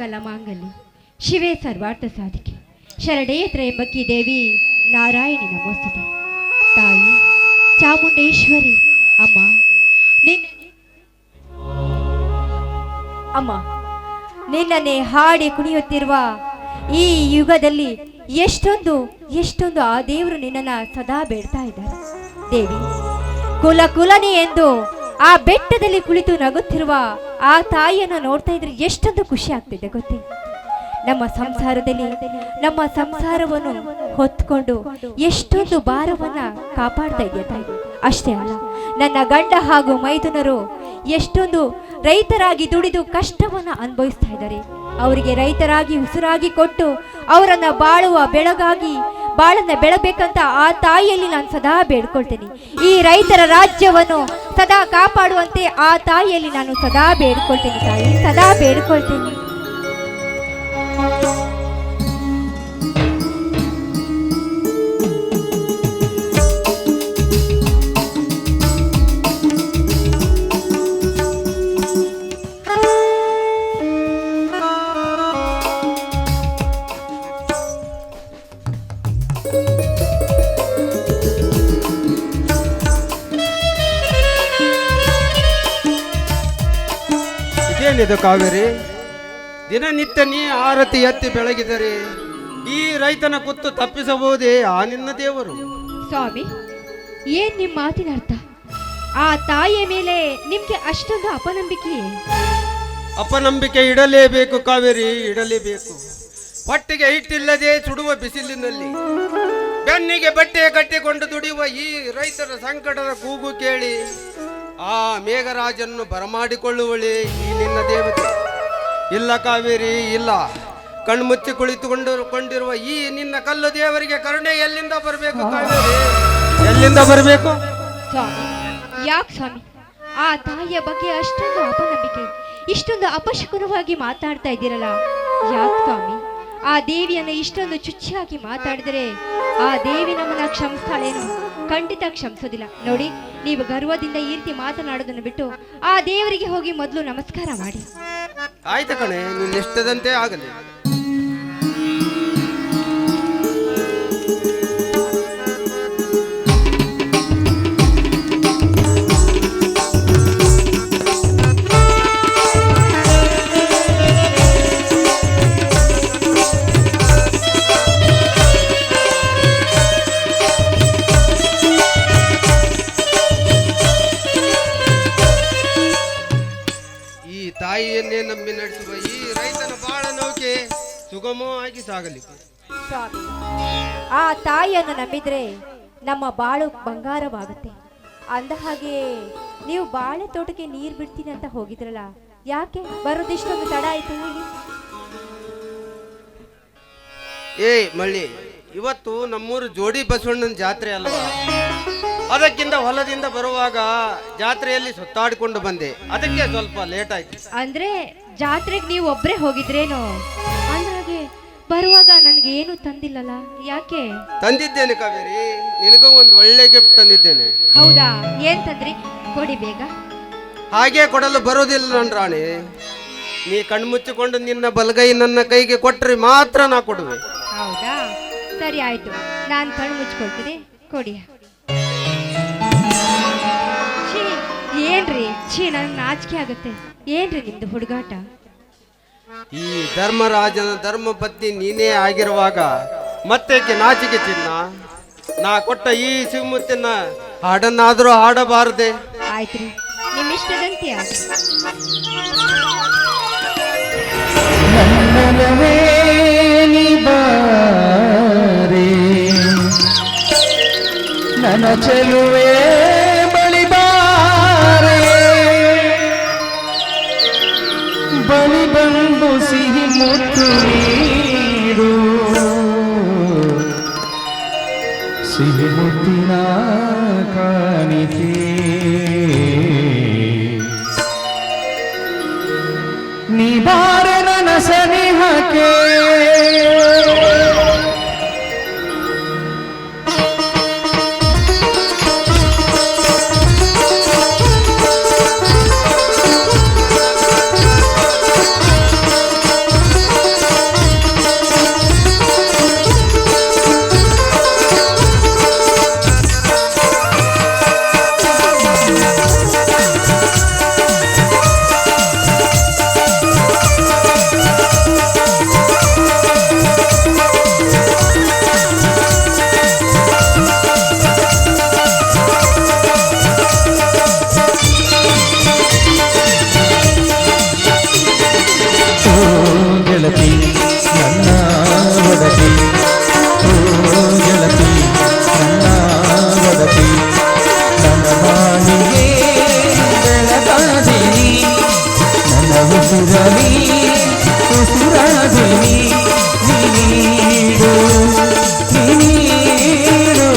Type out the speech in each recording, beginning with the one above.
ಸರ್ವಮಂಗಲ ಮಾಂಗಲ್ಯ ಶಿವೇ ಸರ್ವಾರ್ಥ ಸಾಧಿಕೆ ಶರಣೇ ತ್ರಯಂಬಕಿ ದೇವಿ ನಾರಾಯಣಿ ನಮೋಸ್ತುತೆ. ತಾಯಿ ಚಾಮುಂಡೇಶ್ವರಿ ಅಮ್ಮ ಅಮ್ಮ ನಿನ್ನನ್ನೇ ಹಾಡಿ ಕುಣಿಯುತ್ತಿರುವ ಈ ಯುಗದಲ್ಲಿ ಎಷ್ಟೊಂದು ಆ ದೇವರು ನಿನ್ನನ್ನು ಸದಾ ಬೇಡ್ತಾ ಇದ್ದಾರೆ. ದೇವಿ ಕುಲನಿ ಎಂದು ಆ ಬೆಟ್ಟದಲ್ಲಿ ಕುಳಿತು ನಗುತ್ತಿರುವ ಆ ತಾಯಿಯನ್ನು ನೋಡ್ತಾ ಇದ್ರೆ ಎಷ್ಟೊಂದು ಖುಷಿ ಆಗ್ತಿದೆ ಗೊತ್ತೇ. ನಮ್ಮ ಸಂಸಾರವನ್ನು ಹೊತ್ಕೊಂಡು ಎಷ್ಟೊಂದು ಭಾರವನ್ನ ಕಾಪಾಡ್ತಾ ಇದೆಯಾ ತಾಯಿ. ಅಷ್ಟೇ ಅಲ್ಲ, ನನ್ನ ಗಂಡ ಹಾಗೂ ಮೈದುನರು ಎಷ್ಟೊಂದು ರೈತರಾಗಿ ದುಡಿದು ಕಷ್ಟವನ್ನ ಅನುಭವಿಸ್ತಾ ಇದ್ದಾರೆ. ಅವರಿಗೆ ರೈತರಾಗಿ ಉಸಿರಾಗಿ ಕೊಟ್ಟು ಅವರನ್ನ ಬಾಳನ್ನ ಬೆಳಬೇಕಂತ ಆ ತಾಯಿಯಲ್ಲಿ ನಾನು ಸದಾ ಬೇಡ್ಕೊಳ್ತೇನೆ. ಈ ರೈತರ ರಾಜ್ಯವನ್ನು ಸದಾ ಕಾಪಾಡುವಂತೆ ಆ ತಾಯಿಯಲ್ಲಿ ನಾನು ಸದಾ ಬೇಡ್ಕೊಳ್ತೇನೆ ತಾಯಿ, ಸದಾ ಬೇಡ್ಕೊಳ್ತೇನೆ. ಏನಿದು ಕಾವೇರಿ, ದಿನನಿತ್ಯ ನೀ ಆರತಿ ಎತ್ತಿ ಬೆಳಗಿದರೆ ಈ ರೈತನ ಕುತ್ತು ತಪ್ಪಿಸಬಹುದೇ ಆ ನಿನ್ನ ದೇವರು? ಸ್ವಾಮಿ, ಏನ್ ನಿಮ್ಮ ಮಾತಿನ ಅರ್ಥ? ಆ ತಾಯಿಯ ಮೇಲೆ ನಿಮ್ಗೆ ಅಷ್ಟೊಂದು ಅಪನಂಬಿಕೆ ಇಡಲೇಬೇಕು ಕಾವೇರಿ, ಇಡಲೇಬೇಕು. ಹೊಟ್ಟೆಗೆ ಹಿಟ್ಟಿಲ್ಲದೆ ಸುಡುವ ಬಿಸಿಲಿನಲ್ಲಿ ಬೆನ್ನಿಗೆ ಬಟ್ಟೆ ಕಟ್ಟಿಕೊಂಡು ದುಡಿಯುವ ಈ ರೈತರ ಸಂಕಟದ ಕೂಗು ಕೇಳಿ ಆ ಮೇಘರಾಜನ್ನು ಬರಮಾಡಿಕೊಳ್ಳುವಳೆ ಈ ನಿನ್ನ ದೇವತೆ. ಇಲ್ಲ ಕಾವೇರಿ, ಇಲ್ಲ. ಕಣ್ಮುಚ್ಚಿ ಕುಳಿತುಕೊಂಡಿರುವ ಈ ನಿನ್ನ ಕಲ್ಲು ದೇವರಿಗೆ ಕರುಣೆ ಎಲ್ಲಿಂದ ಬರಬೇಕು ಕಾವೇರಿ, ಎಲ್ಲಿಂದ ಬರಬೇಕು? ಸ್ವಾಮಿ, ಯಾಕೆ ಸ್ವಾಮಿ ಆ ತಾಯಿಯ ಬಗ್ಗೆ ಅಷ್ಟೊಂದು ಅಪನಂಬಿಕೆ, ಇಷ್ಟೊಂದು ಅಪಶಕುನವಾಗಿ ಮಾತಾಡ್ತಾ ಇದ್ದೀರಲ್ಲ? ಯಾಕೆ ಸ್ವಾಮಿ ಆ ದೇವಿಯನ್ನು ಇಷ್ಟೊಂದು ಚುಚ್ಚಿಯಾಗಿ ಮಾತಾಡಿದರೆ ಆ ದೇವಿ ನಮ್ಮನ್ನ ಕ್ಷಮಿಸ್ತಾಳೇನು? ಖಂಡಿತ ಕ್ಷಮಿಸೋದಿಲ್ಲ. ನೋಡಿ, ನೀವು ಗರ್ವದಿಂದ ಈ ರೀತಿ ಮಾತನಾಡೋದನ್ನು ಬಿಟ್ಟು ಆ ದೇವರಿಗೆ ಹೋಗಿ ಮೊದಲು ನಮಸ್ಕಾರ ಮಾಡಿ. ಆಯ್ತು ಕಣೆ, ನಿನ್ನ ಇಷ್ಟದಂತೆ ಆಗಲಿ. ತಾಯಿಯನ್ನೇ ನಂಬಿ ನಡೆಸುವ ಈ ರೈತನ ಬಾಳ ನೌಕೆ ಸುಗಮವಾಗಿ ಸಾಗಲಿ. ಆ ತಾಯಿಯನ್ನು ನಂಬಿದ್ರೆ ನಮ್ಮ ಬಾಳು ಬಂಗಾರವಾಗುತ್ತೆ. ಅಂದ ಹಾಗೆ ನೀವು ಬಾಳೆ ತೋಟಕ್ಕೆ ನೀರು ಬಿಡ್ತೀನಿ ಅಂತ ಹೋಗಿದ್ರಲ್ಲ, ಯಾಕೆ ಬರೋದಿಷ್ಟೊಂದು ತಡ ಆಯ್ತು ಹೇಳಿ? ಮಳ್ಳಿ, ಇವತ್ತು ನಮ್ಮೂರು ಜೋಡಿ ಬಸವಣ್ಣನ ಜಾತ್ರೆ ಅಲ್ವಾ, ಅದಕ್ಕಿಂತ ಹೊಲದಿಂದ ಬರುವಾಗ ಜಾತ್ರೆಯಲ್ಲಿ ಸುತ್ತಾಡಿಕೊಂಡು ಬಂದೆ, ಅದಕ್ಕೆ ಸ್ವಲ್ಪ ಲೇಟ್ ಆಯ್ತು. ಅಂದ್ರೆ ಜಾತ್ರೆಗೆ ನೀವು ಒಬ್ರೇ ಹೋಗಿದ್ರೇನೋ? ಅಂದ್ರಾಗೆ ಬರುವಾಗ ನನ್ಗೆ ಏನು ತಂದಿಲ್ಲಲ್ಲ, ಯಾಕೆ? ತಂದಿದ್ದೇನೆ ಕಾವೇರಿ, ನಿನಗೂ ಒಂದು ಒಳ್ಳೆ ಗಿಫ್ಟ್ ತಂದಿದ್ದೇನೆ. ಹೌದಾ? ಏನ್ ತಂದ್ರಿ? ಕೊಡಿ ಬೇಗ. ಹಾಗೆ ಕೊಡಲು ಬರೋದಿಲ್ಲ ನನ್ನ ರಾಣಿ, ನೀ ಕಣ್ಮುಚ್ಚಿಕೊಂಡು ನಿನ್ನ ಬಲಗೈ ನನ್ನ ಕೈಗೆ ಕೊಟ್ಟರೆ ಮಾತ್ರ ನಾ ಕೊಡುವೆ. ಹೌದಾ? ಸರಿ ಆಯ್ತು, ನಾನು ಕಣ್ಣು ಮುಚ್ಕೊಳ್ತೀನಿ, ಕೊಡಿ. ಏನ್ರಿ ನನಗೆ ನಾಚಿಕೆ ಆಗುತ್ತೆ. ಏನ್ರಿ ನಿಮ್ದು ಹುಡುಗಾಟ? ಈ ಧರ್ಮರಾಜನ ಧರ್ಮ ಪತ್ನಿ ನೀನೇ ಆಗಿರುವಾಗ ಮತ್ತೇಕೆ ನಾಚಿಕೆ ಚಿನ್ನ? ನಾ ಕೊಟ್ಟ ಈ ಶಿವಮುತ್ತಿನ ಹಾಡನ್ನಾದರೂ ಹಾಡಬಾರದೆ? ಆಯ್ತ್ರಿ, ನಿಮ್ಮ ಇಷ್ಟದಂತೆ ನನ್ನ ಚೆಲುವೆ ಬಲಿ ಬಂದು ಸಿಹಿ ಮುತ್ತು ನೀಡು, ಸಿಹಿ ಮುತ್ತಿನ ಕಾಣಿಕೆ ನೀ ಬಾರ ನನ್ನ ಸನಿಹಕ್ಕೆ. ನೀಡು ನೀಡು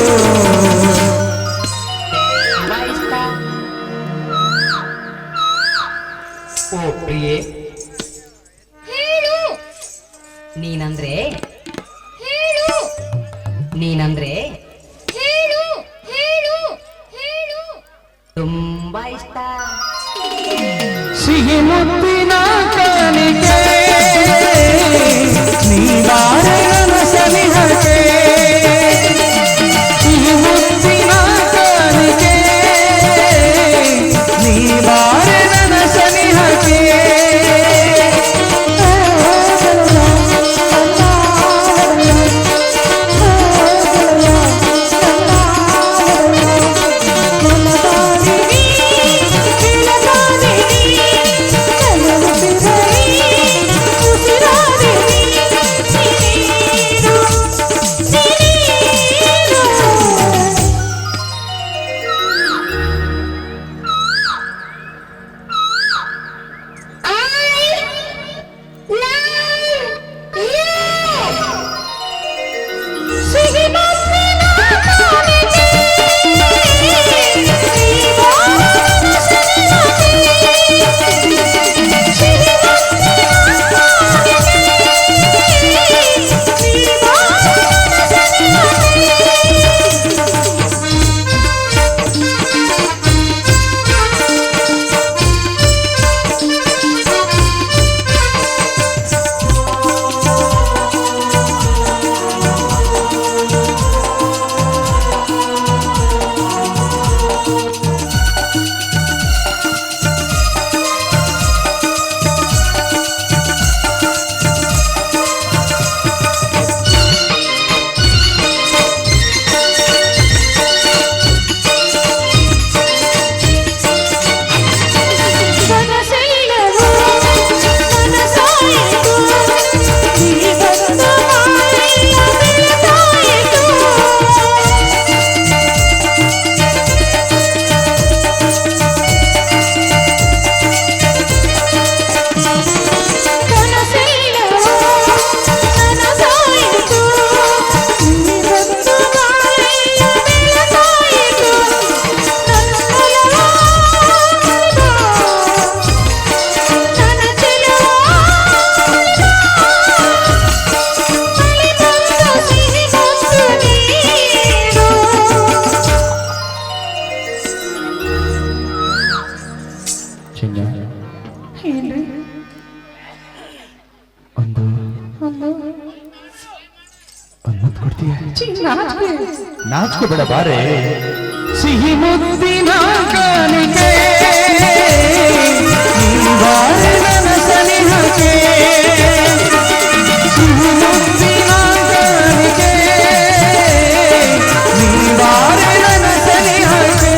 ಓ ಪ್ರಿಯೆ, ಹೇಳು ನೀನಂದ್ರೆ ಹೇಳು ನೀನಂದ್ರೆ ಹೇಳು ಹೇಳು ಹೇಳು ತುಂಬಾ ಇಷ್ಟ. ಸಿಹಿ ಮುತ್ತಿನ ಕಾಣಿಕೆ ನೀ ಬಾರೆ ನನ್ನ ಸನಿಹಕ್ಕೆ ಸಿಹಿ ಮುತ್ತಿನ ಕಾಣಿಕೆ ನೀ ಬಾರೆ ನನ್ನ ಸನಿಹಕ್ಕೆ ನಾಚ್ಕೋಬೇಡ ಬಾರೆ ಸಿಹಿ ಮುತ್ತಿನ ಕಾಣಿಕೆ ನೀ ಬಾರೆ ನನ್ನ ಸನಿಹಕ್ಕೆ ಸಿಹಿ ಮುತ್ತಿನ ಕಾಣಿಕೆ ನೀ ಬಾರೆ ನನ್ನ ಸನಿಹಕ್ಕೆ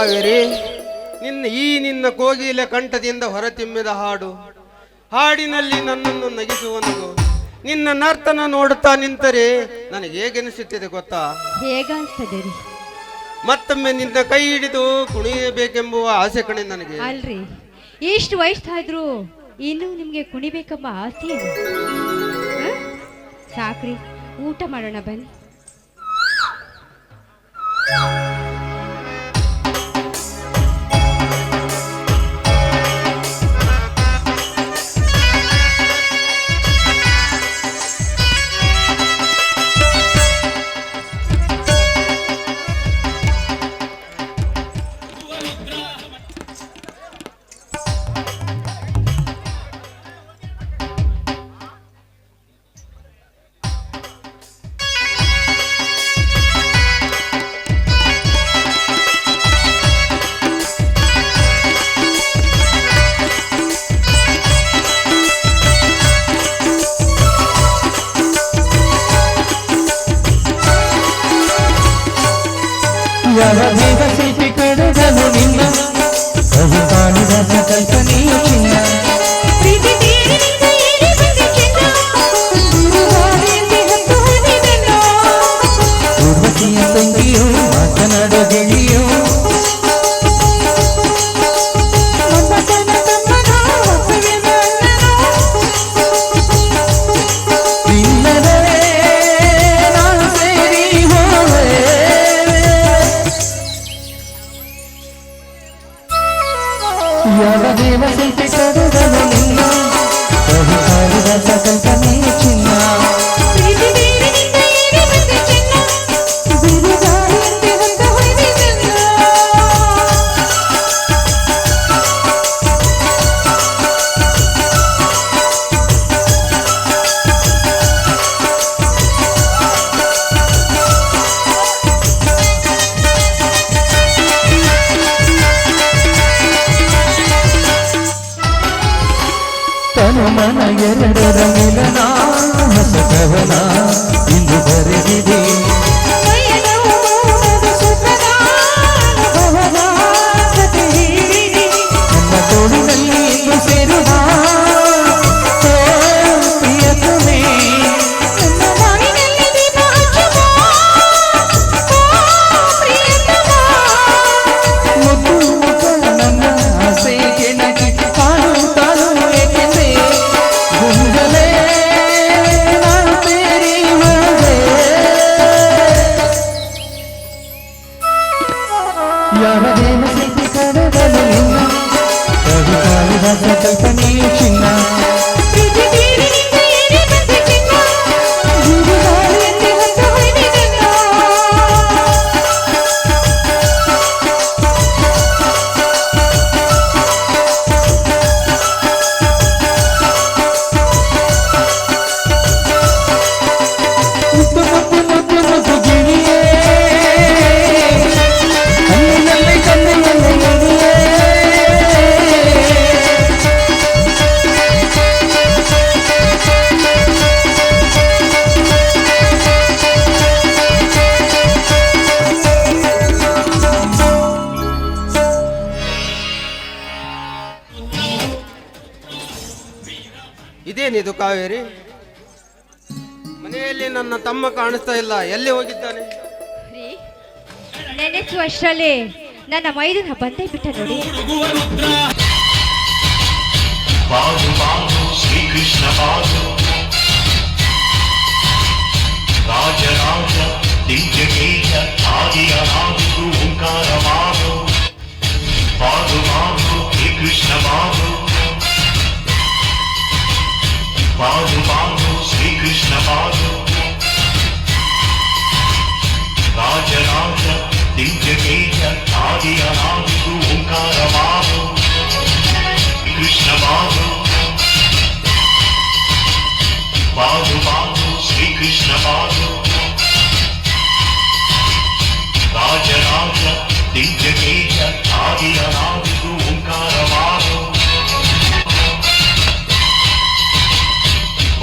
ಕಾವೇರಿ, ನಿನ್ನ ಕೋಗಿಲೆ ಕಂಠದಿಂದ ಹೊರತಿಮ್ಮಿದ ಹಾಡು, ಹಾಡಿನಲ್ಲಿ ನನ್ನನ್ನು ನಗಿಸುವನು. ನಿನ್ನ ನರ್ತನ ನೋಡುತ್ತಾ ನಿಂತರೆ ನನಗೆ ಹೇಗೆನಿಸುತ್ತಿದೆ ಗೊತ್ತಾ? ಹೇಗಾಗ್ತದೆ ರೀ? ಮತ್ತೊಮ್ಮೆ ನಿನ್ನ ಕೈ ಹಿಡಿದು ಕುಣಿಯಬೇಕೆಂಬುವ ಆಸೆ ಕಣೆ ನನಗೆ. ಅಲ್ರಿ, ಎಷ್ಟು ವಯಸ್ಸಾದ್ರೂ ಇನ್ನು ನಿಮ್ಗೆ ಕುಣಿಬೇಕೆಂಬ ಆಸೆ ಇದೆ. ಸಾಕ್ರಿ, ಊಟ ಮಾಡೋಣ ಬನ್ನಿ. ಯಾವ ದೇವ ಶಿಲ್ಪಿ ಕಡೆದನು ನಿನ್ನ ಬಹು ಕಾಣಿದ ಕಲ್ಪನೆಯ ಚಿನ್ನ ಉರ್ವಶಿಯ ತಂಗಿಯು ಮಾತನಾಡೋ ಗೆಳೆಯು ಯಾವ ದೇವ ಶಿಲ್ಪಿ ಕಡೆದನು ನಿನ್ನ ಬಹು ಕಾಣಿದ ಕಲ್ಪನೆಯ ಚಿನ್ನ ಮನ ಎರಡರ ಮಿಲನ ಹೊಸತವನ ಇಂದು ಬರೆದಿದೆ ನನ್ನ ತೋಳಿನಲ್ಲಿ ಇಂದು ಸೇರುವ ಪ್ರಿಯತಮೇ ಮುದ್ದು ಮುಖ ನನ್ನ ಆಸೆಗೆ ನಗಿ ಕಾಣುತ್ತಾನು ಏಕೆಂದೇ ಗುಂಡಲೇ ನಾನು ತೇರಿ ಹೋದೆ ಯಾವ ದೇವ ಶಿಲ್ಪಿ ಕಡೆದನು ನಿನ್ನ ಬಹು ಕಾಳಿದಾಸ ಕಲ್ಪನೆಯ ಚಿನ್ನ ಮುದ್ದು ಮುದ್ದು ಮುದ್ದು ಮುದ್ದು ಗಿಣಿಯೇ ಕಣ್ಣಿನಲ್ಲಿ ಕಣ್ಣಿನಲ್ಲಿ ಗಿಣಿಯೇ ಇದೇನಿದು ಕಾವೇರಿ? ಮನೆಯಲ್ಲಿ ನನ್ನ ತಮ್ಮ ಕಾಣಿಸ್ತಾ ಇಲ್ಲ, ಎಲ್ಲಿ ಹೋಗಿದ್ದಾನೆ? ರೀ, ನೆನೆಸುವಷ್ಟರಲ್ಲಿ ನನ್ನ ಮೈದುನ ಬಂದೇ ಬಿಟ್ಟ ನೋಡಿ. ಬಾದು ಬಾದು ಶ್ರೀಕೃಷ್ಣ ಬಾದು ರಾಜರಾಜ ದಿವ್ಯಕೇಶ ಆದಿಯ ನಾದು ಓಂಕಾರ ಬಾದು ಬಾದು ಬಾದು ಶ್ರೀಕೃಷ್ಣ ಬಾದು ಬಾದು ಬಾದು ಶ್ರೀಕೃಷ್ಣ ಬಾದು ರಾಜರಾಜ ದಿವ್ಯಕೇಶ ಆದಿಯ ನಾದು ಓಂಕಾರ ಬಾದು ಕೃಷ್ಣ ಬಾದು ಬಾದು ಬಾದು ಶ್ರೀಕೃಷ್ಣ ಬಾದು ರಾಜರಾಜ ದಿವ್ಯಕೇಶ ಆದಿಯ ನಾದು ಓಂಕಾರ ಬಾದು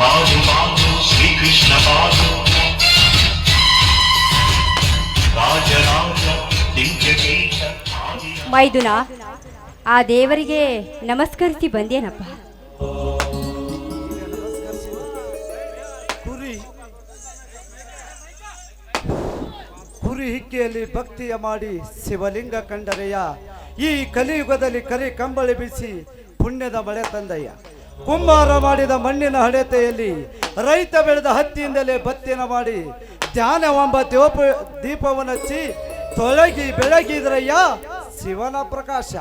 ಬಾದು ಬಾದು ಶ್ರೀಕೃಷ್ಣ ಬಾದು ರಾಜರಾಜ ದಿವ್ಯಕೇಶ ಆದಿಯ ಮೈದುನ, ಆ ದೇವರಿಗೆ ನಮಸ್ಕರಿಸಿ ಬಂದೇನಪ್ಪ. ಕುರಿ ಹಿಕ್ಕೆಯಲ್ಲಿ ಭಕ್ತಿಯ ಮಾಡಿ ಶಿವಲಿಂಗ ಕಂಡರೆಯ ಈ ಕಲಿಯುಗದಲ್ಲಿ ಕರಿ ಕಂಬಳಿ ಬೀಸಿ ಪುಣ್ಯದ ಮಳೆ ತಂದಯ್ಯ. ಕುಂಬಾರ ಮಾಡಿದ ಮಣ್ಣಿನ ಹಳೆತೆಯಲ್ಲಿ ರೈತ ಬೆಳೆದ ಹತ್ತಿಯಿಂದಲೇ ಬತ್ತಿನ ಮಾಡಿ ಧ್ಯಾನವೆಂಬ ದೀಪವನ್ನು ಹಚ್ಚಿ ತೊಳಗಿ ಬೆಳಗಿದ್ರಯ್ಯ ಶಿವನ ಪ್ರಕಾಶ.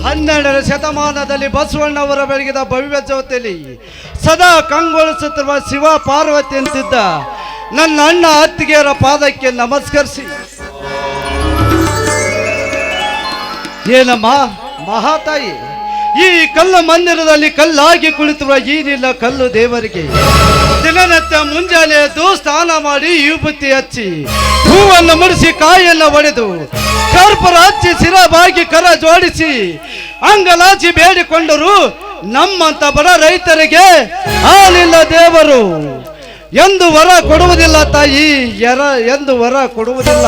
12ನೇ ಶತಮಾನದಲ್ಲಿ ಬಸವಣ್ಣವರ ಬೆಳಗಿದ ಭವ್ಯ ಜ್ಯೋತಿಯಲ್ಲಿ ಸದಾ ಕಂಗೊಳಿಸುತ್ತಿರುವ ಶಿವ ಪಾರ್ವತಿ ಅಂತಿದ್ದ ನನ್ನ ಅಣ್ಣ ಅತ್ತಿಗೆಯರ ಪಾದಕ್ಕೆ ನಮಸ್ಕರಿಸಿ, ಏನಮ್ಮ ಮಹಾತಾಯಿ, ಈ ಕಲ್ಲು ಮಂದಿರದಲ್ಲಿ ಕಲ್ಲಾಗಿ ಕುಳಿತಿರುವ ಈನಿಲ್ಲ ಕಲ್ಲು ದೇವರಿಗೆ ದಿನನಿತ್ಯ ಮುಂಜಾನೆ ಎದ್ದು ಸ್ನಾನ ಮಾಡಿ ವಿಭೂತಿ ಹಚ್ಚಿ ಹೂವನ್ನು ಮುಡಿಸಿ ಕಾಯನ್ನು ಒಡೆದು ಕರ್ಪೂರ ಹಚ್ಚಿ ಸಿರಬಾಗಿ ಕರ ಜೋಡಿಸಿ ಅಂಗಲಾಚಿ ಬೇಡಿಕೊಂಡರು ನಮ್ಮಂತ ಬಡ ರೈತರಿಗೆ ಹಾಲಿಲ್ಲ ದೇವರು ಎಂದು ವರ ಕೊಡುವುದಿಲ್ಲ ತಾಯಿ, ಎಂದು ವರ ಕೊಡುವುದಿಲ್ಲ.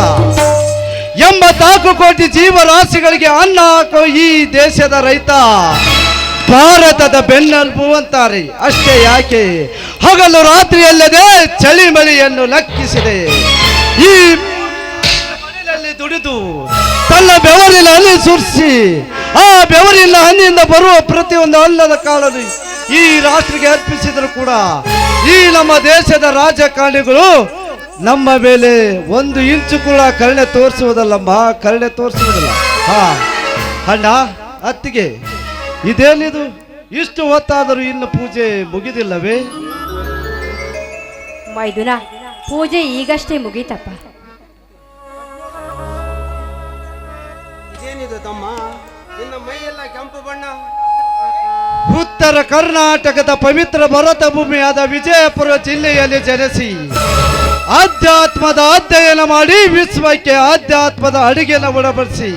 84 ಕೋಟಿ ಜೀವರಾಶಿಗಳಿಗೆ ಅನ್ನ ಹಾಕೋ ಈ ದೇಶದ ರೈತ ಭಾರತದ ಬೆನ್ನೆಲುಬು ಅಂತಾರೆ. ಅಷ್ಟೇ ಯಾಕೆ, ಹಗಲು ರಾತ್ರಿಯಲ್ಲದೆ ಚಳಿ ಮಳೆಯನ್ನು ಲೆಕ್ಕಿಸಿದೆ ಈ ಮಳೆಯಲ್ಲಿ ದುಡಿದು ತನ್ನ ಬೆವರಿನ ಹನಿ ಸುರಿಸಿ ಆ ಬೆವರಿನ ಹನಿಯಿಂದ ಬರುವ ಪ್ರತಿಯೊಂದು ಅನ್ನದ ಕಾಳನ್ನು ಈ ರಾಷ್ಟ್ರಕ್ಕೆ ಅರ್ಪಿಸಿದ್ರು ಕೂಡ ಈ ನಮ್ಮ ದೇಶದ ರಾಜಕಾರಣಿಗಳು ನಮ್ಮ ಮೇಲೆ 1 ಇಂಚು ಕೂಡ ಕರುಣೆ ತೋರಿಸುವುದಲ್ಲಮ್ಮ, ಕರುಣೆ ತೋರಿಸುವುದಿಲ್ಲ. ಅಣ್ಣ ಅತ್ತಿಗೆ, ಇದೇನಿದು ಇಷ್ಟು ಹೊತ್ತಾದರೂ ಇನ್ನು ಪೂಜೆ ಮುಗಿದಿಲ್ಲವೇ? ಮೈದುನ, ಪೂಜೆ ಈಗಷ್ಟೇ ಮುಗೀತಪ್ಪ. ಇದೇನಿದು ತಮ್ಮ, ನಿನ್ನ ಮೈಯೆಲ್ಲ ಕೆಂಪು ಬಣ್ಣ? ಉತ್ತರ ಕರ್ನಾಟಕದ ಪವಿತ್ರ ಭರತ ಭೂಮಿಯಾದ ವಿಜಯಪುರ ಜಿಲ್ಲೆಯಲ್ಲಿ ಜನಿಸಿ ಆಧ್ಯಾತ್ಮದ ಅಧ್ಯಯನ ಮಾಡಿ ವಿಶ್ವಕ್ಕೆ ಆಧ್ಯಾತ್ಮದ ಅಡಿಗೆನ ಉಣಬಡಿಸಿ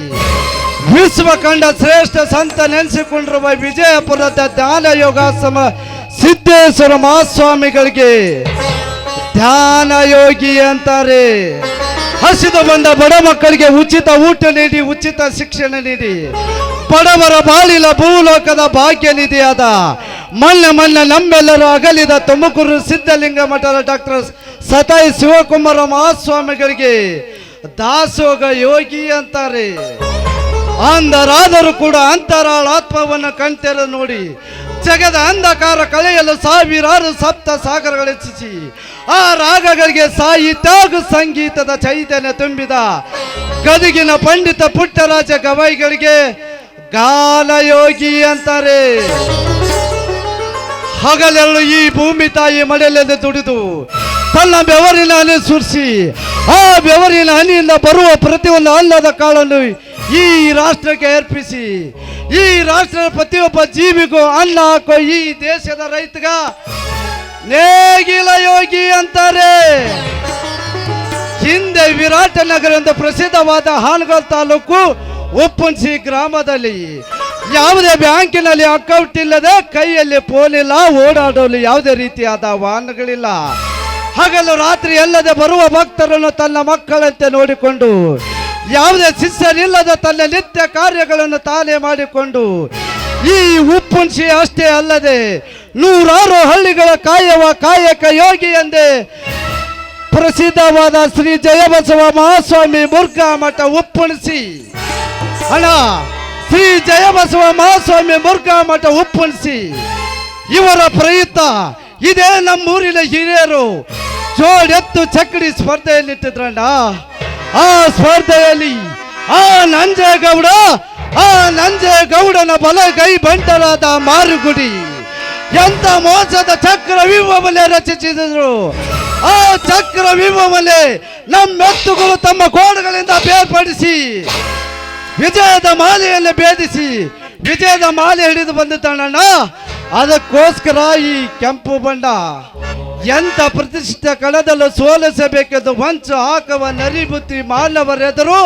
ವಿಶ್ವ ಕಂಡ ಶ್ರೇಷ್ಠ ಸಂತ ನೆನೆಸಿಕೊಂಡಿರುವ ವಿಜಯಪುರದ ಧ್ಯಾನ ಯೋಗಾಶ್ರಮ ಸಿದ್ದೇಶ್ವರ ಮಹಾಸ್ವಾಮಿಗಳಿಗೆ ಧ್ಯಾನ ಯೋಗಿ ಅಂತಾರೆ. ಹಸಿದು ಬಂದ ಬಡ ಮಕ್ಕಳಿಗೆ ಉಚಿತ ಊಟ ನೀಡಿ ಉಚಿತ ಶಿಕ್ಷಣ ನೀಡಿ ಬಡವರ ಬಾಳಿಲ ಭೂಲೋಕದ ಭಾಗ್ಯ ನಿಧಿಯಾದ ಮೊನ್ನೆ ನಮ್ಮೆಲ್ಲರೂ ಅಗಲಿದ ತುಮಕೂರು ಸಿದ್ಧಲಿಂಗ ಮಠದ ಡಾಕ್ಟರ್ ಸತಾಯಿ ಶಿವಕುಮಾರ ಮಹಾಸ್ವಾಮಿಗಳಿಗೆ ದಾಸೋಗ ಯೋಗಿ ಅಂತಾರೆ. ಅಂಧರಾದರೂ ಕೂಡ ಅಂತರಾಳಾತ್ಮವನ್ನು ಕಣ್ತೆರ ನೋಡಿ ಜಗದ ಅಂಧಕಾರ ಕಳೆಯಲು ಸಾವಿರಾರು ಸಪ್ತ ಸಾಗರಗಳೆಚ್ಚಿಸಿ ಆ ರಾಗಗಳಿಗೆ ಸಾಹಿತ್ಯ ಸಂಗೀತದ ಚೈತನ್ಯ ತುಂಬಿದ ಗದಗಿನ ಪಂಡಿತ ಪುಟ್ಟರಾಜ ಗವಾಯಿಗಳಿಗೆ ಗಾನಯೋಗಿ ಅಂತಾರೆ. ಹಗಲೆರಳು ಈ ಭೂಮಿ ತಾಯಿ ಮಳೆಯಲ್ಲದೆ ದುಡಿದು ತನ್ನ ಬೆವರಿನ ಹನಿ ಸುರಿಸಿ ಆ ಬೆವರಿನ ಹನಿಯಿಂದ ಬರುವ ಪ್ರತಿಯೊಂದು ಅನ್ನದ ಕಾಳನ್ನು ಈ ರಾಷ್ಟ್ರಕ್ಕೆ ಅರ್ಪಿಸಿ ಈ ರಾಷ್ಟ್ರದ ಪ್ರತಿಯೊಬ್ಬ ಜೀವಿಗೂ ಅನ್ನ ಹಾಕೋ ಈ ದೇಶದ ರೈತಗ ನೇಗಿಲ ಯೋಗಿ ಅಂತಾರೆ. ಹಿಂದೆ ವಿರಾಟನಗರ ಎಂದು ಪ್ರಸಿದ್ಧವಾದ ಹಾನಗಲ್ ತಾಲೂಕು ಉಪ್ಪುನ್ಸಿ ಗ್ರಾಮದಲ್ಲಿ ಯಾವುದೇ ಬ್ಯಾಂಕಿನಲ್ಲಿ ಅಕೌಂಟ್ ಇಲ್ಲದೆ ಕೈಯಲ್ಲಿ ಫೋನ್ ಇಲ್ಲ, ಓಡಾಡಲು ಯಾವುದೇ ರೀತಿಯಾದ ವಾಹನಗಳಿಲ್ಲ. ಹಗಲು ರಾತ್ರಿ ಎಲ್ಲದೆ ಬರುವ ಭಕ್ತರನ್ನು ತನ್ನ ಮಕ್ಕಳಂತೆ ನೋಡಿಕೊಂಡು ಯಾವುದೇ ಶಿಷ್ಯರಿಲ್ಲದ ತನ್ನ ನಿತ್ಯ ಕಾರ್ಯಗಳನ್ನು ತಾನೇ ಮಾಡಿಕೊಂಡು ಈ ಉಪ್ಪುನ್ಸಿ ಅಷ್ಟೇ ಅಲ್ಲದೆ 100 ಹಳ್ಳಿಗಳ ಕಾಯಕ ಯೋಗಿ ಎಂದೇ ಪ್ರಸಿದ್ಧವಾದ ಶ್ರೀ ಜಯಬಸವ ಮಹಾಸ್ವಾಮಿ ಮುರುಘಾ ಮಠ ಉಪ್ಪುನ್ಸಿ ಅಣ್ಣ, ಶ್ರೀ ಜಯಬಸವ ಮಹಾಸ್ವಾಮಿ ಮುರುಘಾ ಮಠ ಉಪ್ಪುನ್ಸಿ ಇವರ ಪ್ರಯುಕ್ತ ಇದೇ ನಮ್ಮೂರಿನ ಹಿರಿಯರು ಜೋಡೆತ್ತು ಚಕ್ಕಡಿ ಸ್ಪರ್ಧೆಯಲ್ಲಿಟ್ಟಿದ್ರಣ್ಣ. ಆ ಸ್ಪರ್ಧೆಯಲ್ಲಿ ನಂಜೇಗೌಡನ ಬಲಗೈ ಬಂಟರಾದ ಮಾರುಗುಡಿ ಎಂತ ಮೋಸದ ಚಕ್ರ ವ್ಯೂಹವನ್ನೇ ರಚಿಸಿದರು. ಆ ಚಕ್ರ ವ್ಯೂಹವನ್ನೇ ನಮ್ಮೆತ್ತುಗಳು ತಮ್ಮ ಕೋಣಗಳಿಂದ ಬೇರ್ಪಡಿಸಿ ವಿಜಯದ ಮಾಲೆಯನ್ನು ಭೇದಿಸಿ ವಿಜಯದ ಮಾಲೆ ಹಿಡಿದು ಬಂದಿದ್ದಾನಣ್ಣ. ಅದಕ್ಕೋಸ್ಕರ ಈ ಕೆಂಪು ಬಣ್ಣ ಎಂತ ಪ್ರತಿಷ್ಠಿತ ಕಣದಲ್ಲೂ ಸೋಲಿಸಬೇಕೆಂದು ಮಂಚು ಹಾಕುವ ನರಿಬುತ್ತಿ ಮಾನವರೆದರು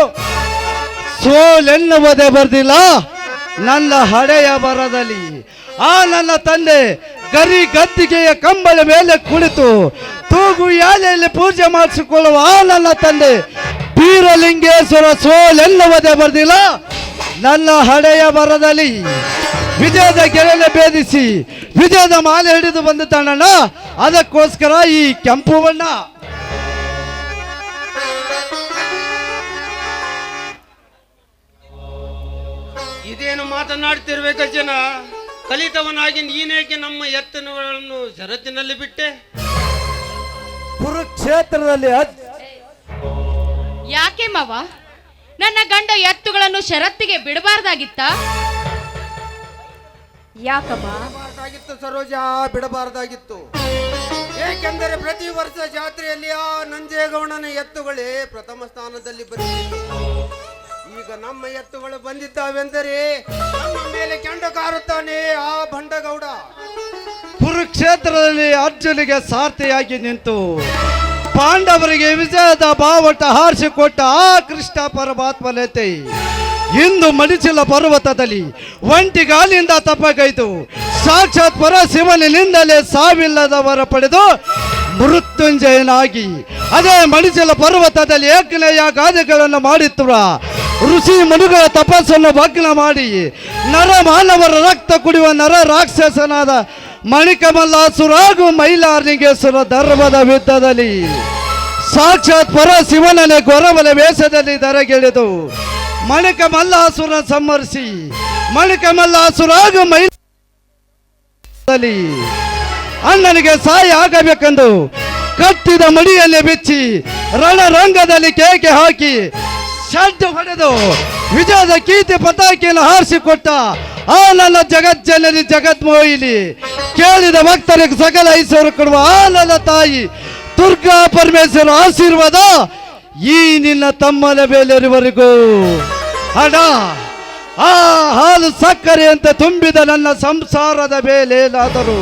ಸೋಲೆನ್ನುವುದೇ ಬರ್ದಿಲ್ಲ ನನ್ನ ಹಳೆಯ ಬರದಲ್ಲಿ. ಆ ನನ್ನ ತಂದೆ ಗರಿ ಗದ್ದಿಗೆಯ ಕಂಬಳ ಮೇಲೆ ಕುಳಿತು ತೂಗು ಯಾಲೆಯಲ್ಲಿ ಪೂಜೆ ಮಾಡಿಸಿಕೊಳ್ಳುವ ಆ ನನ್ನ ತಂದೆ ವೀರಲಿಂಗೇಶ್ವರ ಸೋಲೆಲ್ಲವದೇ ಬರೆದಿಲ್ಲ ನನ್ನ ಹಳೆಯ ಬರದಲ್ಲಿ. ವಿಜಯದ ಗೆಳೆಯ ಭೇದಿಸಿ ವಿಜಯದ ಮಾಲೆ ಹಿಡಿದು ಬಂದ ತಣ್ಣಣ್ಣ, ಅದಕ್ಕೋಸ್ಕರ ಈ ಕೆಂಪು ಬಣ್ಣ. ಇದೇನು ಮಾತನಾಡ್ತಿರ್ಬೇಕ ಜನ? ಕಲಿತವನಾಗಿ ನೀನೇಕೆ ನಮ್ಮ ಎತ್ತನಗಳನ್ನು ಷರತ್ತಿನಲ್ಲಿ ಬಿಟ್ಟೆ? ಕುರುಕ್ಷೇತ್ರದಲ್ಲಿ ಯಾಕೆ ಮಾವ, ನನ್ನ ಗಂಡ ಎತ್ತುಗಳನ್ನು ಷರತ್ತಿಗೆ ಬಿಡಬಾರ್ದಾಗಿತ್ತ? ಯಾಕಮ್ಮ? ಬಿಡಬಾರ್ದಾಗಿತ್ತು ಸರೋಜ, ಬಿಡಬಾರ್ದಾಗಿತ್ತು. ಏಕೆಂದರೆ ಪ್ರತಿ ವರ್ಷ ಜಾತ್ರೆಯಲ್ಲಿ ಆ ನಂಜೇಗೌಡನ ಎತ್ತುಗಳೇ ಪ್ರಥಮ ಸ್ಥಾನದಲ್ಲಿ ಬಂದಿತ್ತು. ಈಗ ನಮ್ಮ ಎತ್ತುಗಳು ಬಂದಿದ್ದಾವೆಂದರೆ ನಮ್ಮ ಮೇಲೆ ಕೆಂಡ ಕಾರುತ್ತಾನೆ ಆ ಭಂಡಗೌಡ. ಕುರುಕ್ಷೇತ್ರದಲ್ಲಿ ಅರ್ಜುನಿಗೆ ಸಾರ್ಥಿಯಾಗಿ ನಿಂತು ಪಾಂಡವರಿಗೆ ವಿಜಯದ ಬಾವಟ ಹಾರಿಸಿಕೊಟ್ಟ ಆ ಕೃಷ್ಣ ಪರಮಾತ್ಮನತೆ ಇಂದು ಮಡಿಚಿಲ ಪರ್ವತದಲ್ಲಿ ಒಂಟಿಗಾಲಿಂದ ತಪ್ಪಗೈದು ಸಾಕ್ಷಾತ್ ಪರ ಶಿವನಿಂದಲೇ ಸಾವಿಲ್ಲದವರ ಪಡೆದು ಮೃತ್ಯುಂಜಯನಾಗಿ ಅದೇ ಮಡಿಚಿಲ ಪರ್ವತದಲ್ಲಿ ಏಕನೆಯ ಗಾದೆಗಳನ್ನು ಮಾಡಿತ್ತುವ ಋಷಿ ಮುನಿಗಳ ತಪಸ್ಸನ್ನು ಭಗ್ನ ಮಾಡಿ ನರ ಮಾನವರ ರಕ್ತ ಕುಡಿಯುವ ನರ ರಾಕ್ಷಸನಾದ ಮಣಿಕಮಲ್ಲಾಸುರ ಹಾಗೂ ಮೈಲಾರಲಿಂಗೇಶ್ವರ ಧರ್ಮದ ಯುದ್ಧದಲ್ಲಿ ಸಾಕ್ಷಾತ್ ಪರ ಶಿವನನೇ ಗೊರವಲ ವೇಷದಲ್ಲಿ ದರಗಿಳಿದು ಮಣಿಕಮಲ್ಲಾಸುರ ಸಂಹರಿಸಿ ಮಣಿಕಮಲ್ಲಾಸುರ ಹಾಗೂ ಮೈಲಾರದಲ್ಲಿ ಅಣ್ಣನಿಗೆ ಸಹಾಯ ಆಗಬೇಕೆಂದು ಕಟ್ಟಿದ ಮಡಿಯಲ್ಲಿ ಬಿಚ್ಚಿ ರಣರಂಗದಲ್ಲಿ ಕೇಕೆ ಹಾಕಿ ಶಡ್ಡು ಹೊಡೆದು ವಿಜಯದ ಕೀರ್ತಿ ಪತಾಕಿಯನ್ನು ಹಾರಿಸಿಕೊಟ್ಟ ಆ ನನ್ನ ಜಗಜ್ಜನನಿ ಜಗದ್ಮೋಹಿನಿ ಕೇಳಿದ ಭಕ್ತರಿಗೆ ಸಕಲ ಐಶ್ವರ್ಯ ಕೊಡುವ ಆ ನನ್ನ ತಾಯಿ ದುರ್ಗಾ ಪರಮೇಶ್ವರ ಆಶೀರ್ವಾದ ಈ ನಿನ್ನ ತಮ್ಮನ ಮೇಲಿರುವವರೆಗೂ ಹಣ ಆ ಹಾಲು ಸಕ್ಕರೆಯಂತೆ ತುಂಬಿದ ನನ್ನ ಸಂಸಾರದ ಮೇಲೇನಾದರೂ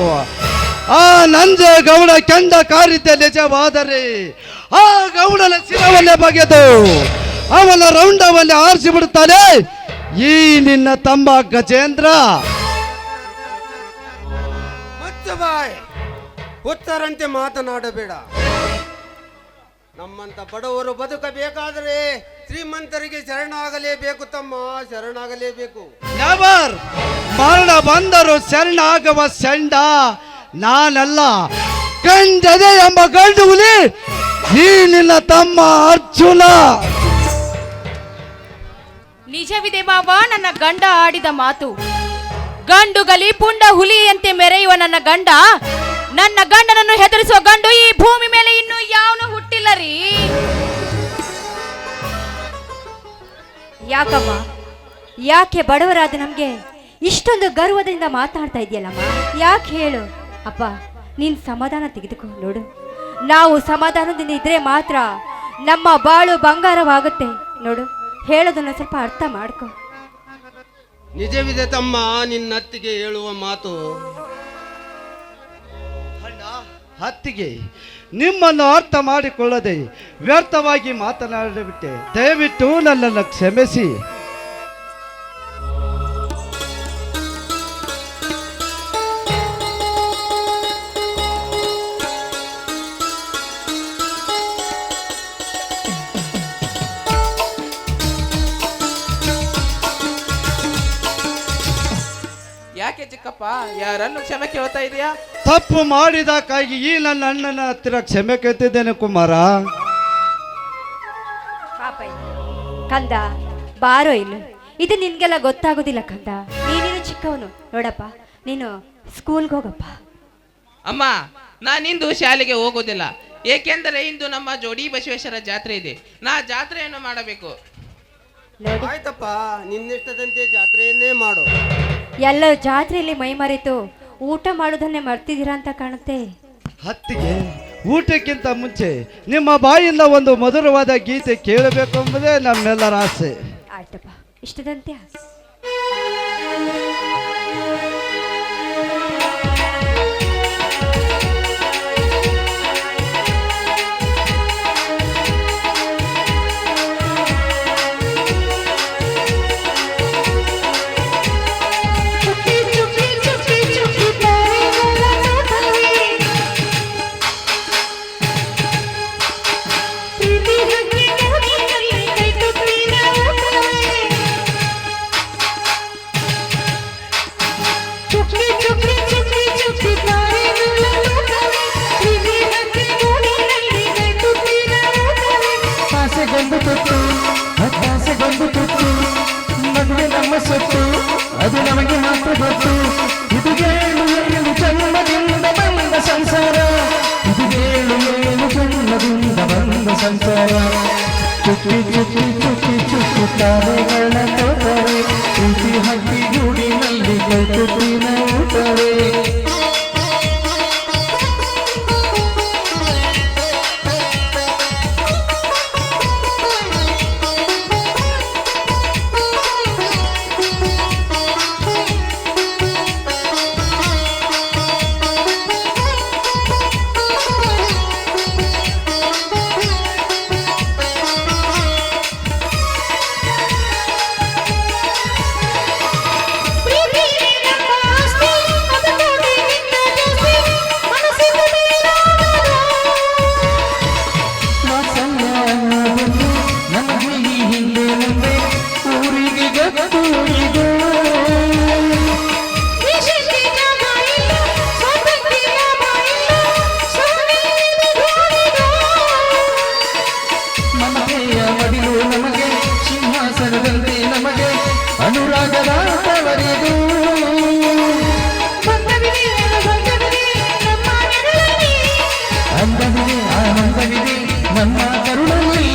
ಆ ನಂಜೇಗೌಡ ಕೆಂಡ ಕಾರಿದ್ದ ನಿಜವಾದರೆ ಆ ಗೌಡನ ಶಿರವನ್ನೇ ಬಗೆದು ಅವನ ರೌಂಡವನ್ನೇ ಆರಿಸಿ ಬಿಡುತ್ತಾನೆ ಈ ನಿನ್ನ ತಮ್ಮ ಗಜೇಂದ್ರ. ಮುಚ್ಚಬಾಯ್, ಉತ್ತರಂತೆ ಮಾತನಾಡಬೇಡ. ನಮ್ಮಂತ ಬಡವರು ಬದುಕಬೇಕಾದರೆ ಶ್ರೀಮಂತರಿಗೆ ಶರಣಾಗಲೇಬೇಕು ತಮ್ಮ, ಶರಣಾಗಲೇಬೇಕು. ನೆವರ್ ಮರಣ ಬಂದರು ಶರಣಾಗವ ಶಂಡ ನಾನಲ್ಲ, ಕಂಡದೆ ಎಂಬ ಗಂಡು ಹುಲಿ ಈ ನಿನ್ನ ತಮ್ಮ ಅರ್ಜುನ. ನಿಜವಿದೆ ಮಾವ, ನನ್ನ ಗಂಡ ಆಡಿದ ಮಾತು. ಗಂಡುಗಲಿ ಪುಂಡ ಹುಲಿಯಂತೆ ಮೆರೆಯುವ ನನ್ನ ಗಂಡನನ್ನು ಹೆದರಿಸುವ ಗಂಡು ಈ ಭೂಮಿ ಮೇಲೆ ಇನ್ನು ಯಾವನು ಹುಟ್ಟಿಲ್ಲ ರೀ. ಯಾಕಮ್ಮ? ಯಾಕೆ ಬಡವರಾದ ನಮ್ಗೆ ಇಷ್ಟೊಂದು ಗರ್ವದಿಂದ ಮಾತಾಡ್ತಾ ಇದೆಯಲ್ಲಮ್ಮ? ಯಾಕೆ ಹೇಳು ಅಪ್ಪ, ನೀನ್ ಸಮಾಧಾನ ತೆಗೆದುಕೊ ನೋಡು. ನಾವು ಸಮಾಧಾನದಿಂದ ಇದ್ರೆ ಮಾತ್ರ ನಮ್ಮ ಬಾಳು ಬಂಗಾರವಾಗುತ್ತೆ ನೋಡು. ಹೇಳೋದನ್ನ ಸ್ವಲ್ಪ ಅರ್ಥ ಮಾಡ್ಕೊ. ನಿಜವಿದೆ ತಮ್ಮ, ನಿನ್ನತ್ತಿಗೆ ಹೇಳುವ ಮಾತು. ಹತ್ತಿಗೆ ನಿಮ್ಮನ್ನು ಅರ್ಥ ಮಾಡಿಕೊಳ್ಳದೆ ವ್ಯರ್ಥವಾಗಿ ಮಾತನಾಡಿಬಿಟ್ಟೆ. ದಯವಿಟ್ಟು ನನ್ನನ್ನು ಕ್ಷಮಿಸಿ. ಯಾಕೆ ಚಿಕ್ಕಪ್ಪ, ಯಾರನ್ನು ಕ್ಷಮೆ ಕೇಳ್ತಾ ಇದೆಯಾ? ತಪ್ಪು ಮಾಡಿದಕ್ಕಾಗಿ ಈ ನನ್ನ ಅಣ್ಣನ ಹತ್ತಿರ ಕ್ಷಮೆ ಕೇಳ್ತಿದ್ದೇನೆ ಕುಮಾರ. ಪಾಪ ಕಂದ, ಬಾರೋ ಇಲ್ಲ. ಇದು ನಿನ್ಗೆಲ್ಲ ಗೊತ್ತಾಗೋದಿಲ್ಲ ಕಂದ. ನೀನೇನು ಚಿಕ್ಕವನು ನೋಡಪ್ಪ, ನೀನು ಸ್ಕೂಲ್ಗೆ ಹೋಗಪ್ಪ. ಅಮ್ಮ, ನಾನಿಂದು ಶಾಲೆಗೆ ಹೋಗೋದಿಲ್ಲ. ಏಕೆಂದರೆ ಇಂದು ನಮ್ಮ ಜೋಡಿ ಬಸವೇಶ್ವರ ಜಾತ್ರೆ ಇದೆ. ನಾ ಜಾತ್ರೆಯನ್ನು ಮಾಡಬೇಕು. ನೋಡಿ, ಆಯ್ತಪ್ಪ, ನಿನ್ನಿಷ್ಟದಂತೆ ಜಾತ್ರೆಯನ್ನೇ ಮಾಡು. ಎಲ್ಲ ಜಾತ್ರೆಯಲ್ಲಿ ಮೈ ಮರೆತು ಊಟ ಮಾಡೋದನ್ನೇ ಮರ್ತಿದ್ದೀರಾ ಅಂತ ಕಾಣುತ್ತೆ. ಹತ್ತಿಗೆ ಊಟಕ್ಕಿಂತ ಮುಂಚೆ ನಿಮ್ಮ ಬಾಯಿಂದ ಒಂದು ಮಧುರವಾದ ಗೀತೆ ಕೇಳಬೇಕು ಎಂಬುದೇ ನಮ್ಮೆಲ್ಲರ ಆಸೆ. ಆಯ್ತಪ್ಪ, ಇಷ್ಟದಂತೆ Thank you. ಚುಕ್ಕಿ ಚುಕ್ಕಿ ಚುಕ್ಕಿ ಚುಕ್ಕಿ ತಾರೆಗಳ ತೋಟವೇ ಪ್ರೀತಿ ಹಕ್ಕಿ ಗೂಡಿನಲ್ಲಿ ಕೈತುತ್ತಿನ ಊಟವೇ ಅನುರಾಗದ ತವರಿದು ಅಂದವಿದೆ ಆನಂದವಿದೆ ನಮ್ಮ ಕರುಣಲ್ಲಿ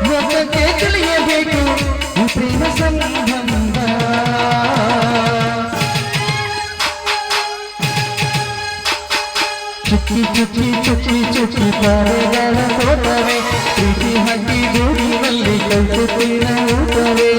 ಮೊದಲಕ್ಕೆ ತಿಳಿಯಬೇಕು ಈ ಪ್ರೇಮ ಸಂಬಂಧ ಚುಕ್ಕಿ ಚುಕ್ಕಿ ಚುಕ್ಕಿ ಚುಕ್ಕಿ ತಾರೆಗಳ ತೋಟವೇ ಪ್ರೀತಿ ಹಕ್ಕಿ ಗೂಡಿನಲ್ಲಿ ಕೈತುತ್ತಿನ ಊಟವೇ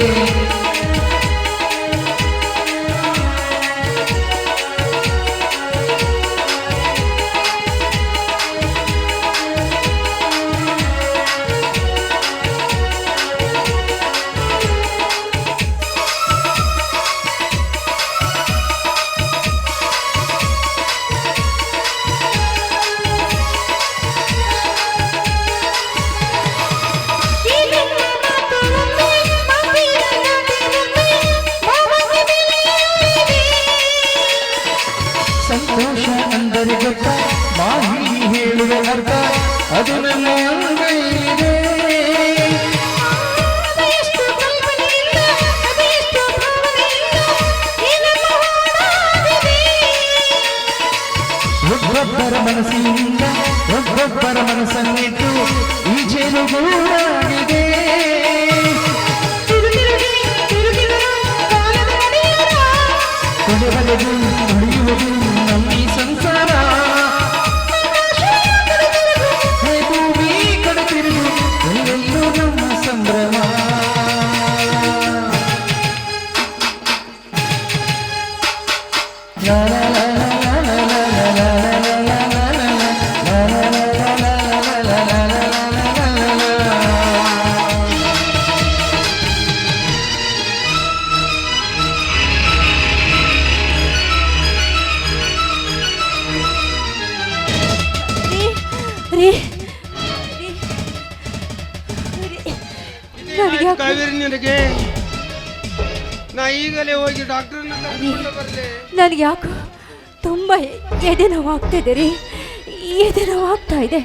ಸಂತೋಷ ಅಂದರೆ ಗೊತ್ತ ಮಾಹಿತಿ ಹೇಳುವ ಅರ್ಥ ಅದು ನನ್ನ ಅಂಗೈಲಿದೆ ಒಬ್ಬೊಬ್ಬರ ಮನಸ್ಸಿನಿಂದ ಒಬ್ಬೊಬ್ಬರ ಮನಸ್ಸನ್ನಿಟ್ಟು ಈ ಜೇನು ಗೂಡಾಗಿದೆ ಕೊನೆವರೆಗೂ ಉಳಿಯುವುದು ನಮ್ಮ ಸಂಸಾರ ಭೂಮಿ ಕಡೆ ತಿರುಗು ಎಲ್ಲೆಲ್ಲೂ ನಮ್ಮ ಸಂಭ್ರಮ ಕಾವೇರಿ ನಿನಗೆ ನಾ ಈಗಲೇ ಹೋಗಿ ಡಾಕ್ಟರ್ನ ಕರ್ಕೊಂಡು ಬರಲೇ ನನಗೆ ಯಾಕೋ ತುಂಬ ಎದೆ ನೋವಾಗ್ತಿದೆ ರೀ, ಎದೆ ನೋವಾಗ್ತಾ ಇದೆ.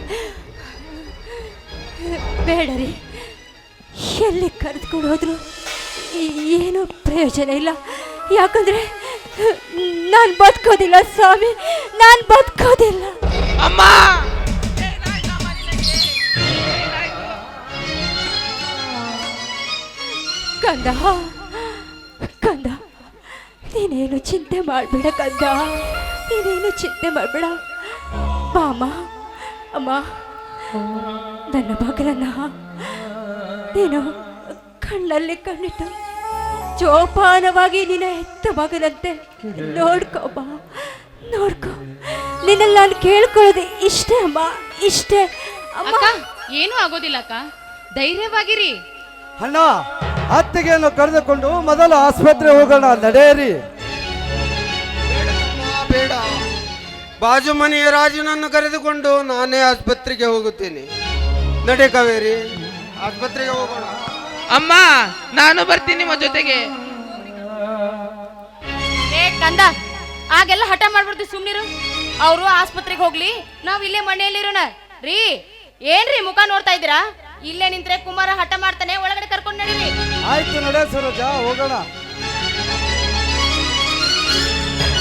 ಬೇಡ ರೀ, ಎಲ್ಲಿ ಕರೆದುಕೊಂಡು ಹೋದ್ರು ಏನೂ ಪ್ರಯೋಜನ ಇಲ್ಲ. ಯಾಕಂದ್ರೆ ನಾನು ಬದುಕೋದಿಲ್ಲ ಸ್ವಾಮಿ, ನಾನು ಬದುಕೋದಿಲ್ಲ. ಅಮ್ಮ ಕಂದ ಕಂದ, ನೀನೇನು ಚಿಂತೆ ಮಾಡಬೇಡ ಕಂದ, ನೀನೇನು ಚಿಂತೆ ಮಾಡಬೇಡ. ಬಾಮ ಅಮ್ಮ, ನನ್ನ ಮಗಳನ್ನ ನೀನು ಕಣ್ಣಲ್ಲಿ ಕಣ್ಣಿಟ್ಟು ಜೋಪಾನವಾಗಿ ನಿನ್ನ ಹೆತ್ತ ಮಗನಂತೆ ನೋಡ್ಕೋ ಬಾ, ನೋಡ್ಕೋ. ನಿನ್ನಲ್ಲಿ ನಾನು ಕೇಳ್ಕೊಳ್ಳೋದು ಇಷ್ಟೇ ಅಮ್ಮ, ಇಷ್ಟೇ ಅಮ್ಮ. ಏನೂ ಆಗೋದಿಲ್ಲ ಅಕ್ಕ, ಧೈರ್ಯವಾಗಿರಿ. ಅಣ್ಣ, ಅತ್ತಿಗೆಯನ್ನು ಕರೆದುಕೊಂಡು ಮೊದಲು ಆಸ್ಪತ್ರೆ ಹೋಗೋಣ, ನಡೆಯಿರಿ. ಬೇಡ, ಬಾಜು ಮನೆಯ ರಾಜನನ್ನು ಕರೆದುಕೊಂಡು ನಾನೇ ಆಸ್ಪತ್ರೆಗೆ ಹೋಗುತ್ತೇನೆ. ನಡೆ ಕಾವೇರಿ, ಆಸ್ಪತ್ರೆಗೆ ಹೋಗೋಣ. ಅಮ್ಮ ನಾನು ಬರ್ತೀನಿ ನಿಮ್ಮ ಜೊತೆಗೆ. ಏ ಕಂದ, ಆಗೆಲ್ಲ ಹಠ ಮಾಡ್ಬಿಡ್ತೀವಿ, ಸುಮ್ನಿರು. ಅವರು ಆಸ್ಪತ್ರೆಗೆ ಹೋಗ್ಲಿ, ನಾವ್ ಇಲ್ಲೇ ಮನೆಯಲ್ಲಿರೋಣ. ರೀ ಏನ್ರಿ ಮುಖ ನೋಡ್ತಾ ಇದ್ದೀರಾ? ಇಲ್ಲೇ ನಿಂತ್ರೆ ಕುಮಾರ ಹಠ ಮಾಡ್ತಾನೆ, ಒಳಗಡೆ ಕರ್ಕೊಂಡು ನಡೀರಿ. ಆಯ್ತು, ನಡೆ ಸರೋಜ, ಹೋಗೋಣ.